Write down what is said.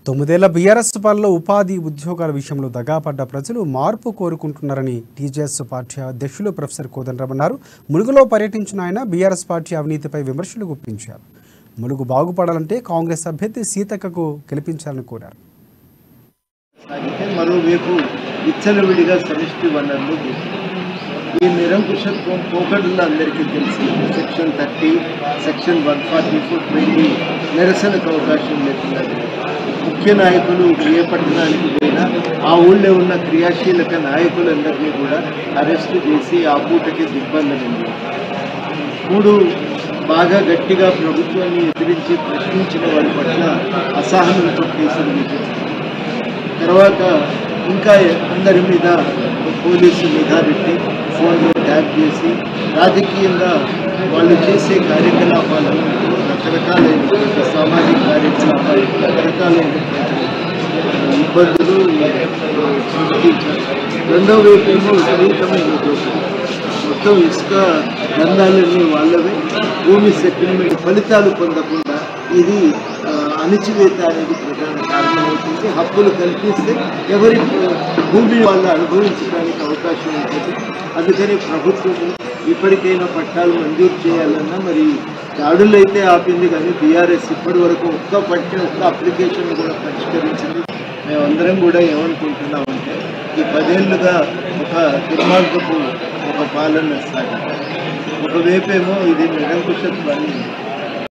తొమ్మిదేళ్ల బీఆర్ఎస్ పాలనలో ఉపాధి ఉద్యోగాల విషయంలో దగాపడ్డ ప్రజలు మార్పు కోరుకుంటున్నారని టీజేఎస్ పార్టీ అధ్యక్షులు ప్రొఫెసర్ కోదండరాం అన్నారు. ములుగులో పర్యటించిన ఆయన బీఆర్ఎస్ పార్టీ అవినీతిపై విమర్శలు గుప్పించారు. ములుగు బాగుపడాలంటే కాంగ్రెస్ అభ్యర్థి సీతక్కకు గెలిపించాలని కోరారు. మరోవైపు విచ్చలవిడిగా సమిష్టి వనరులు ఈ నిరంకుశత్వం పోకడల్లో అందరికీ తెలిసి సెక్షన్ 30, సెక్షన్ 144 పెట్టి నిరసనకు అవకాశం లేకుండా ముఖ్య నాయకులు ఏ పట్టణానికి పోయినా ఆ ఊళ్ళో ఉన్న క్రియాశీలక నాయకులందరినీ కూడా అరెస్టు చేసి ఆ పూటకి దిగ్బంధమైంది. బాగా గట్టిగా ప్రభుత్వాన్ని ఎదిరించి ప్రశ్నించిన వారి పట్ల అసహనంతో కేసులు విధించారు. తర్వాత ఇంకా అందరి మీద పోలీసు నిఘా పెట్టి ఫోన్లో ట్యాప్ చేసి రాజకీయంగా వాళ్ళు చేసే కార్యకలాపాలను రకరకాలైనటువంటి సామాజిక కార్యకలాపాలు రకరకాలైనటువంటి ఇబ్బందులు సృష్టించారు. రెండవ వైపు ఏమో విపరీతమైన మొత్తం ఇసుక దందాలన్నీ వాళ్ళవే, భూమి సెటిల్మెంట్ ఫలితాలు పొందకుండా ఇది అణిచివేత అనేది ప్రధాన కారణమవుతుంది. హక్కులు కల్పిస్తే ఎవరి భూమిని వాళ్ళు అనుభవించడానికి అవకాశం ఉంటుంది. అందుకని ప్రభుత్వం ఇప్పటికైనా పట్టాలు మంజూరు చేయాలన్నా మరి దాడులు అయితే ఆపింది, కానీ బీఆర్ఎస్ ఇప్పటి వరకు ఒక్క అప్లికేషన్ కూడా పరిష్కరించింది. మేమందరం కూడా ఏమనుకుంటున్నామంటే ఈ 10 ఏళ్ళుగా ఒక దుర్మార్గపు ఒక పాలన సాగింది. ఒకవైపేమో ఇది నిరంకుశత్వాన్ని